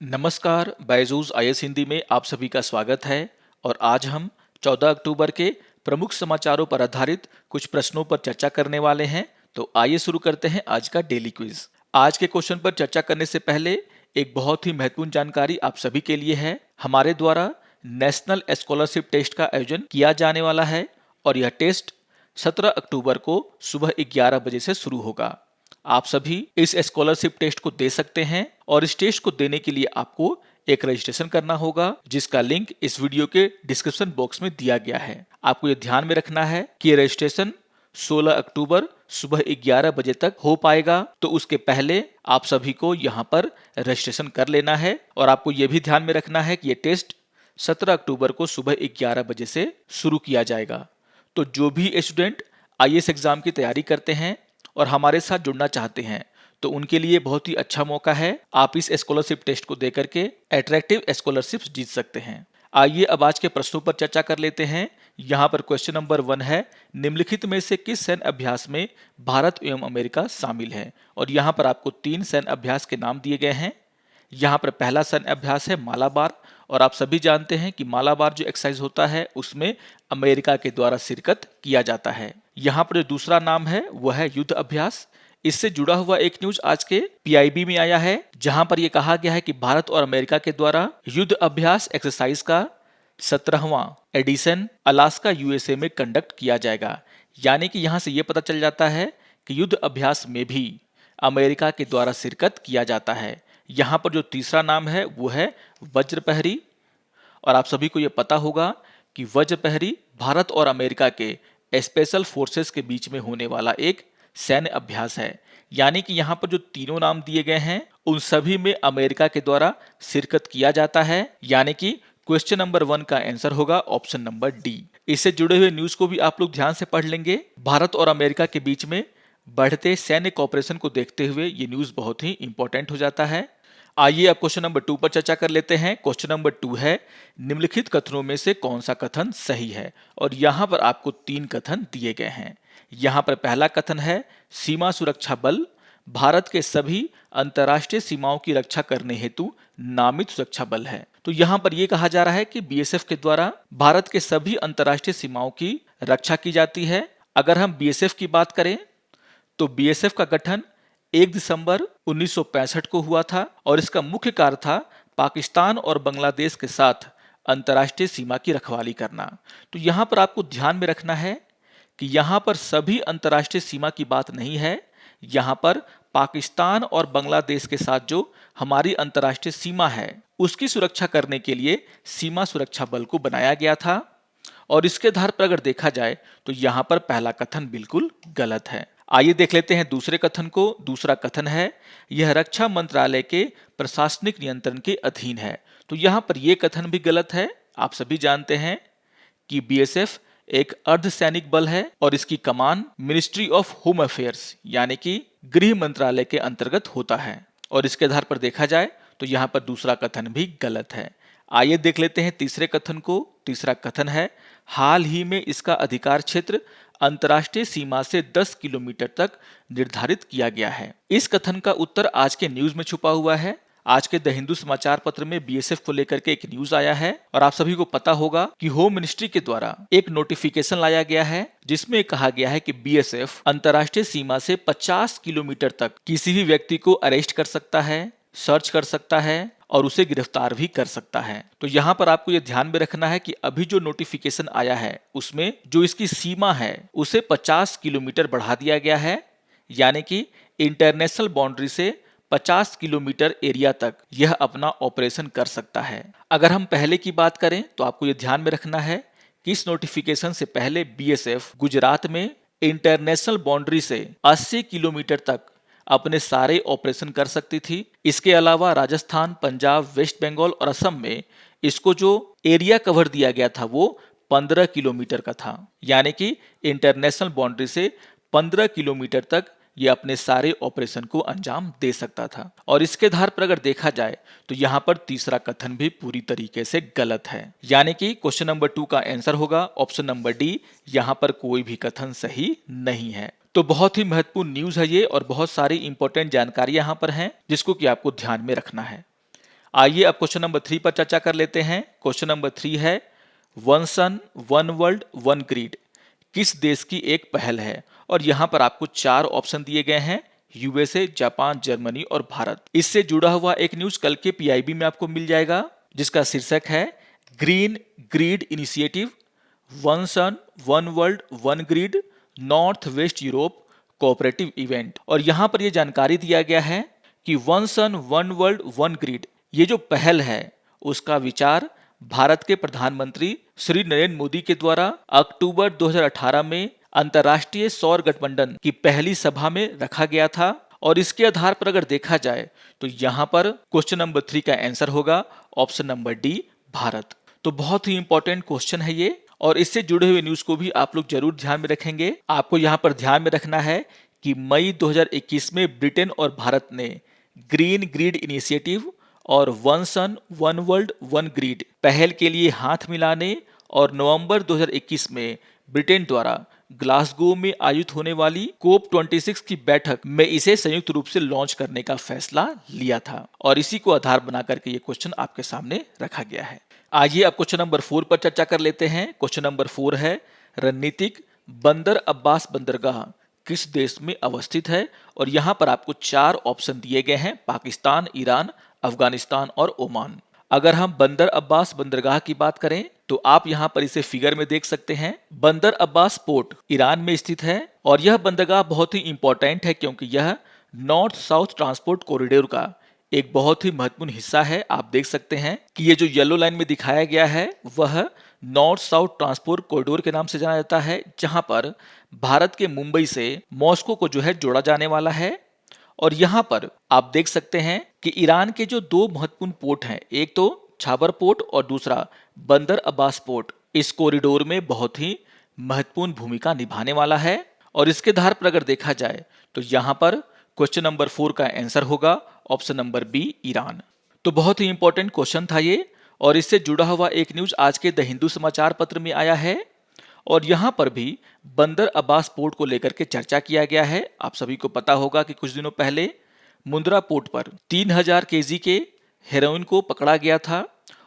नमस्कार, बायजूस आईएएस हिंदी में आप सभी का स्वागत है। और आज हम 14 अक्टूबर के प्रमुख समाचारों पर आधारित कुछ प्रश्नों पर चर्चा करने वाले हैं। तो आइए शुरू करते हैं आज का डेली क्विज। आज के क्वेश्चन पर चर्चा करने से पहले एक बहुत ही महत्वपूर्ण जानकारी आप सभी के लिए है। हमारे द्वारा नेशनल स्कॉलरशिप टेस्ट का आयोजन किया जाने वाला है और यह टेस्ट 17 अक्टूबर को सुबह 11 बजे से शुरू होगा। आप सभी इस स्कॉलरशिप टेस्ट को दे सकते हैं और इस टेस्ट को देने के लिए आपको एक रजिस्ट्रेशन करना होगा, जिसका लिंक इस वीडियो के डिस्क्रिप्शन बॉक्स में दिया गया है। आपको ये ध्यान में रखना है कि ये रजिस्ट्रेशन 16 अक्टूबर सुबह 11 बजे तक हो पाएगा, तो उसके पहले आप सभी को यहाँ पर रजिस्ट्रेशन कर लेना है। और आपको ये भी ध्यान में रखना है कि ये टेस्ट 17 अक्टूबर को सुबह 11 बजे से शुरू किया जाएगा। तो जो भी स्टूडेंट आईएएस एग्जाम की तैयारी करते हैं और हमारे साथ जुड़ना चाहते हैं, तो उनके लिए बहुत ही अच्छा मौका है। आप इस स्कॉलरशिप टेस्ट को देकर के अट्रैक्टिव स्कॉलरशिप्स जीत सकते हैं। आइए अब आज के प्रश्नों पर चर्चा कर लेते हैं। यहाँ पर क्वेश्चन नंबर 1 है, निम्नलिखित में से किस सैन्य अभ्यास में भारत एवं अमेरिका शामिल है। और यहाँ पर आपको 3 सैन्य अभ्यास के नाम दिए गए हैं। यहाँ पर पहला सैन्य अभ्यास है मालाबार, और आप सभी जानते हैं कि मालाबार जो एक्सरसाइज होता है उसमें अमेरिका के द्वारा शिरकत किया जाता है। यहाँ पर जो दूसरा नाम है वह है युद्ध अभ्यास। इससे जुड़ा हुआ एक न्यूज आज के पीआईबी में आया है, जहां पर यह कहा गया है कि भारत और अमेरिका के द्वारा युद्ध अभ्यास एक्सरसाइज का 17वां एडिशन अलास्का यूएसए में कंडक्ट किया जाएगा। यानी कि यहां से यह पता चल जाता है कि युद्ध अभ्यास में भी अमेरिका के द्वारा शिरकत किया जाता है। यहाँ पर जो तीसरा नाम है वो है वज्रप्रहरी, और आप सभी को यह पता होगा कि वज्रप्रहरी भारत और अमेरिका के स्पेशल फोर्सेस के बीच में होने वाला एक सैन्य अभ्यास है। यानी कि यहाँ पर जो तीनों नाम दिए गए हैं उन सभी में अमेरिका के द्वारा शिरकत किया जाता है। यानी कि क्वेश्चन नंबर 1 का आंसर होगा ऑप्शन नंबर डी। इससे जुड़े हुए न्यूज को भी आप लोग ध्यान से पढ़ लेंगे। भारत और अमेरिका के बीच में बढ़ते सैन्य कॉपरेशन को देखते हुए ये न्यूज बहुत ही इंपॉर्टेंट हो जाता है। आइए अब क्वेश्चन नंबर 2 पर चर्चा कर लेते हैं। क्वेश्चन नंबर 2 है, निम्नलिखित कथनों में से कौन सा कथन सही है। और यहाँ पर आपको 3 कथन दिए गए हैं। यहाँ पर पहला कथन है, सीमा सुरक्षा बल भारत के सभी अंतर्राष्ट्रीय सीमाओं की रक्षा करने हेतु नामित सुरक्षा बल है। तो यहाँ पर यह कहा जा रहा है कि बीएसएफ के द्वारा भारत के सभी अंतर्राष्ट्रीय सीमाओं की रक्षा की जाती है। अगर हम बीएसएफ की बात करें तो बीएसएफ का गठन 1 दिसंबर 1965 को हुआ था और इसका मुख्य कार्य था पाकिस्तान और बांग्लादेश के साथ अंतर्राष्ट्रीय सीमा की रखवाली करना। तो यहाँ पर आपको ध्यान में रखना है कि यहाँ पर सभी अंतर्राष्ट्रीय सीमा की बात नहीं है। यहाँ पर पाकिस्तान और बांग्लादेश के साथ जो हमारी अंतर्राष्ट्रीय सीमा है उसकी सुरक्षा करने के लिए सीमा सुरक्षा बल को बनाया गया था। और इसके आधार पर अगर देखा जाए तो यहाँ पर पहला कथन बिल्कुल गलत है। आइए देख लेते हैं दूसरे कथन को। दूसरा कथन है, यह रक्षा मंत्रालय के प्रशासनिक नियंत्रण के अधीन है। तो यहाँ पर यह कथन भी गलत है। आप सभी जानते हैं कि बीएसएफ एक अर्धसैनिक बल है और इसकी कमान मिनिस्ट्री ऑफ होम अफेयर्स यानी कि गृह मंत्रालय के अंतर्गत होता है। और इसके आधार पर देखा जाए तो यहाँ पर दूसरा कथन भी गलत है। आइए देख लेते हैं तीसरे कथन को। तीसरा कथन है, हाल ही में इसका अधिकार क्षेत्र अंतर्राष्ट्रीय सीमा से 10 किलोमीटर तक निर्धारित किया गया है। इस कथन का उत्तर आज के न्यूज में छुपा हुआ है। आज के द हिंदू समाचार पत्र में बीएसएफ को लेकर के एक न्यूज आया है और आप सभी को पता होगा कि होम मिनिस्ट्री के द्वारा एक नोटिफिकेशन लाया गया है जिसमें कहा गया है कि बीएसएफ अंतर्राष्ट्रीय सीमा से 50 किलोमीटर तक किसी भी व्यक्ति को अरेस्ट कर सकता है, सर्च कर सकता है और उसे गिरफ्तार भी कर सकता है। तो यहाँ पर आपको ये ध्यान में रखना है कि अभी जो नोटिफिकेशन आया है उसमें जो इसकी सीमा है उसे 50 किलोमीटर बढ़ा दिया गया है। यानी कि इंटरनेशनल बाउंड्री से 50 किलोमीटर एरिया तक यह अपना ऑपरेशन कर सकता है। अगर हम पहले की बात करें तो आपको ये ध्यान में रखना है कि इस नोटिफिकेशन से पहले बीएसएफ गुजरात में इंटरनेशनल बाउंड्री से 80 किलोमीटर तक अपने सारे ऑपरेशन कर सकती थी। इसके अलावा राजस्थान, पंजाब, वेस्ट बंगाल और असम में इसको जो एरिया कवर दिया गया था वो 15 किलोमीटर का था। यानी कि इंटरनेशनल बाउंड्री से 15 किलोमीटर तक ये अपने सारे ऑपरेशन को अंजाम दे सकता था। और इसके आधार पर अगर देखा जाए तो यहाँ पर तीसरा कथन भी पूरी तरीके से गलत है। यानी कि क्वेश्चन नंबर 2 का आंसर होगा ऑप्शन नंबर डी। यहाँ पर कोई भी कथन सही नहीं है। तो बहुत ही महत्वपूर्ण न्यूज है ये और बहुत सारी इंपॉर्टेंट जानकारी यहाँ पर हैं जिसको कि आपको ध्यान में रखना है। आइए अब क्वेश्चन नंबर 3 पर चर्चा कर लेते हैं। क्वेश्चन नंबर 3 है one sun one world one grid किस देश की एक पहल है? और यहाँ पर आपको 4 ऑप्शन दिए गए हैं, यूएसए, जापान, जर्मनी और भारत। इससे जुड़ा हुआ एक न्यूज कल के पीआईबी में आपको मिल जाएगा, जिसका शीर्षक है green grid initiative, one sun one world one grid, north west Europe cooperative event. और यहाँ पर यह जानकारी दिया गया है कि one sun one world one grid ये जो पहल है उसका विचार भारत के प्रधानमंत्री श्री नरेंद्र मोदी के द्वारा अक्टूबर 2018 में अंतर्राष्ट्रीय सौर गठबंधन की पहली सभा में रखा गया था। और इसके आधार पर अगर देखा जाए तो यहाँ पर क्वेश्चन नंबर 3 का आंसर होगा ऑप्शन नंबर डी, भारत। तो बहुत ही इंपॉर्टेंट क्वेश्चन है ये, और इससे जुड़े हुए न्यूज को भी आप लोग जरूर ध्यान में रखेंगे। आपको यहाँ पर ध्यान में रखना है कि मई 2021 में ब्रिटेन और भारत ने ग्रीन ग्रिड इनिशिएटिव और one sun one world one grid पहल के लिए हाथ मिलाने और नवंबर 2021 में ब्रिटेन द्वारा ग्लासगो में आयोजित होने वाली कोप 26 की बैठक में इसे संयुक्त रूप से लॉन्च करने का फैसला लिया था। और इसी को आधार बना करके ये क्वेश्चन आपके सामने रखा गया है। आइए अब क्वेश्चन नंबर 4 पर चर्चा कर लेते हैं। क्वेश्चन नंबर 4 है रणनीतिक बंदर अब्बास बंदरगाह किस देश में अवस्थित है? और यहाँ पर आपको 4 ऑप्शन दिए गए हैं, पाकिस्तान, ईरान, अफगानिस्तान और ओमान। अगर हम बंदर अब्बास बंदरगाह की बात करें तो आप यहाँ पर इसे फिगर में देख सकते हैं। बंदर अब्बास पोर्ट ईरान में स्थित है और यह बंदरगाह बहुत ही इंपॉर्टेंट है क्योंकि यह नॉर्थ साउथ ट्रांसपोर्ट कॉरिडोर का एक बहुत ही महत्वपूर्ण हिस्सा है। आप देख सकते हैं कि ये जो येलो लाइन में दिखाया गया है वह नॉर्थ साउथ ट्रांसपोर्ट कॉरिडोर के नाम से जाना जाता है, जहां पर भारत के मुंबई से मॉस्को को जो है जोड़ा जाने वाला है। और यहाँ पर आप देख सकते हैं कि ईरान के जो 2 महत्वपूर्ण पोर्ट हैं, एक तो छाबर पोर्ट और दूसरा बंदर अब्बास पोर्ट, इस कॉरिडोर में बहुत ही महत्वपूर्ण भूमिका निभाने वाला है। और इसके आधार पर अगर देखा जाए तो यहाँ पर क्वेश्चन नंबर 4 का आंसर होगा ऑप्शन नंबर बी, ईरान। तो बहुत ही इंपॉर्टेंट क्वेश्चन था ये, और इससे जुड़ा हुआ एक न्यूज आज के द हिंदू समाचार पत्र में आया है और यहाँ पर भी बंदर अब्बास पोर्ट को लेकर के चर्चा किया गया है। आप सभी को पता होगा कि कुछ दिनों पहले मुंद्रा पोर्ट पर 3000 केजी के हेरोइन को पकड़ा गया था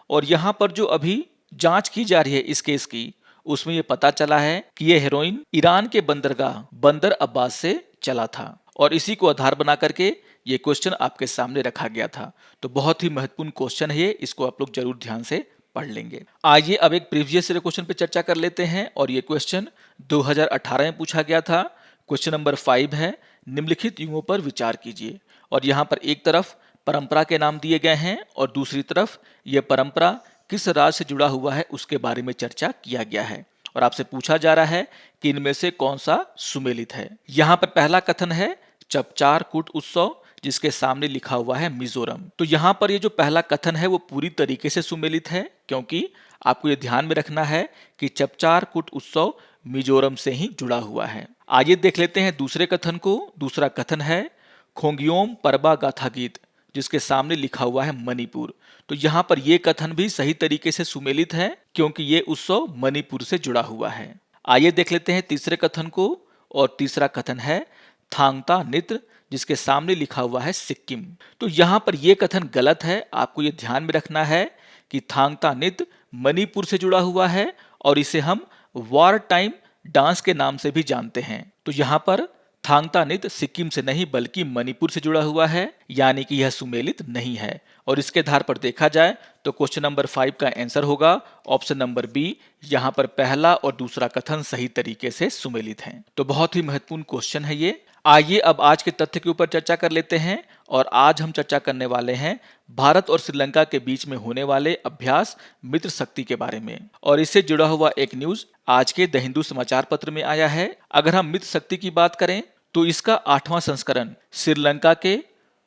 और यहाँ पर जो अभी जांच की जा रही है इस केस की, उसमें ये पता चला है कि ये हेरोइन ईरान के बंदरगाह बंदर अब्बास से चला था और इसी को आधार बना करके ये क्वेश्चन आपके सामने रखा गया था। तो बहुत ही महत्वपूर्ण क्वेश्चन है ये, इसको आप लोग जरूर ध्यान से पढ़ लेंगे। आइए अब एक प्रीवियस ईयर क्वेश्चन पे चर्चा कर लेते हैं और ये क्वेश्चन 2018 में पूछा गया था। क्वेश्चन नंबर 5 है निम्नलिखित युगों पर विचार कीजिए। और यहाँ पर एक तरफ परंपरा के नाम दिए गए हैं और दूसरी तरफ यह परंपरा किस राज्य से जुड़ा हुआ है उसके बारे में चर्चा किया गया है और आपसे पूछा जा रहा है कि इनमें से कौन सा सुमेलित है। यहाँ पर पहला कथन है चपचार कूट उत्सव, जिसके सामने लिखा हुआ है मिजोरम। तो यहाँ पर ये जो पहला कथन है वो पूरी तरीके से सुमेलित है, क्योंकि आपको ये ध्यान में रखना है कि चपचार कूट उत्सव मिजोरम से ही जुड़ा हुआ है। आइए देख लेते हैं दूसरे कथन को। दूसरा कथन है खोंगियोम परबा गाथा गीत, जिसके सामने लिखा हुआ है मणिपुर। तो यहाँ पर यह कथन भी सही तरीके से सुमेलित है क्योंकि ये उत्सव मणिपुर से जुड़ा हुआ है। आइए देख लेते हैं तीसरे कथन को, और तीसरा कथन है थांगता नृत्य, जिसके सामने लिखा हुआ है सिक्किम। तो यहाँ पर यह कथन गलत है। आपको ये ध्यान में रखना है कि थांगता नृत्य मणिपुर से जुड़ा हुआ है और इसे हम वार टाइम डांस के नाम से भी जानते हैं। तो यहाँ पर थांगता नृत्य सिक्किम से नहीं बल्कि मणिपुर से जुड़ा हुआ है, यानी कि यह सुमेलित नहीं है। और इसके आधार पर देखा जाए तो क्वेश्चन नंबर 5 का आंसर होगा ऑप्शन नंबर बी। यहाँ पर पहला और दूसरा कथन सही तरीके से सुमेलित हैं। तो बहुत ही महत्वपूर्ण क्वेश्चन है ये। आइए अब आज के तथ्य के ऊपर चर्चा कर लेते हैं और आज हम चर्चा करने वाले हैं भारत और श्रीलंका के बीच में होने वाले अभ्यास मित्र शक्ति के बारे में। और इससे जुड़ा हुआ एक न्यूज आज के द हिंदू समाचार पत्र में आया है। अगर हम मित्र शक्ति की बात करें तो इसका 8वां संस्करण श्रीलंका के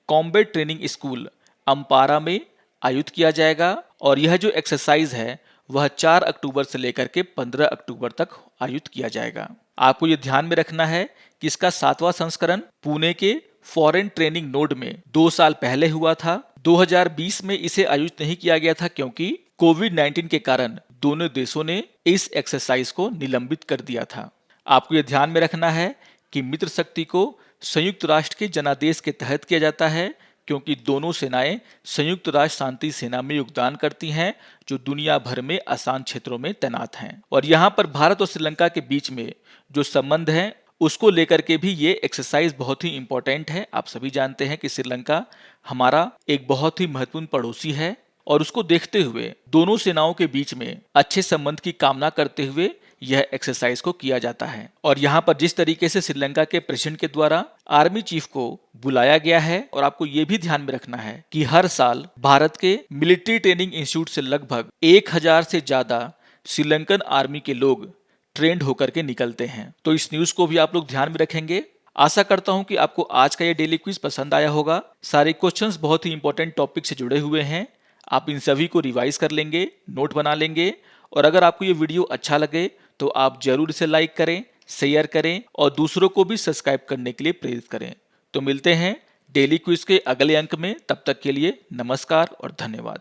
कॉम्बैट ट्रेनिंग स्कूल अम्पारा में आयोजित किया जाएगा और यह जो एक्सरसाइज है वह 4 अक्टूबर से लेकर के 15 अक्टूबर तक आयोजित किया जाएगा। आपको ये ध्यान में रखना है कि इसका 7वां संस्करण पुणे के फॉरेन ट्रेनिंग नोड में 2 साल पहले हुआ था। 2020 में इसे आयोजित नहीं किया गया था क्योंकि कोविड-19 के कारण दोनों देशों ने इस एक्सरसाइज को निलंबित कर दिया था। आपको ये ध्यान में रखना है कि मित्र शक्ति को संयुक्त राष्ट्र के जनादेश के तहत किया जाता है, क्योंकि दोनों सेनाएं संयुक्त राष्ट्र शांति सेना में योगदान करती हैं, जो दुनिया भर में आसान क्षेत्रों में तैनात हैं। और यहाँ पर भारत और श्रीलंका के बीच में जो संबंध है उसको लेकर के भी ये एक्सरसाइज बहुत ही इंपॉर्टेंट है। आप सभी जानते हैं कि श्रीलंका हमारा एक बहुत ही महत्वपूर्ण पड़ोसी है और उसको देखते हुए दोनों सेनाओं के बीच में अच्छे संबंध की कामना करते हुए यह एक्सरसाइज को किया जाता है। और यहाँ पर जिस तरीके से श्रीलंका के प्रेसिडेंट के द्वारा आर्मी चीफ को बुलाया गया है, और आपको ये भी ध्यान में रखना है कि हर साल भारत के मिलिट्री ट्रेनिंग इंस्टीट्यूट से लगभग 1000 से ज्यादा श्रीलंकन आर्मी के लोग ट्रेंड होकर के निकलते हैं। तो इस न्यूज को भी आप लोग ध्यान में रखेंगे। आशा करता हूं कि आपको आज का ये डेली क्विज पसंद आया होगा। सारे क्वेश्चंस बहुत ही इंपॉर्टेंट टॉपिक से जुड़े हुए हैं। आप इन सभी को रिवाइज कर लेंगे, नोट बना लेंगे, और अगर आपको ये वीडियो अच्छा लगे तो आप जरूर इसे लाइक करें, शेयर करें और दूसरों को भी सब्सक्राइब करने के लिए प्रेरित करें। तो मिलते हैं डेली क्विज के अगले अंक में। तब तक के लिए नमस्कार और धन्यवाद।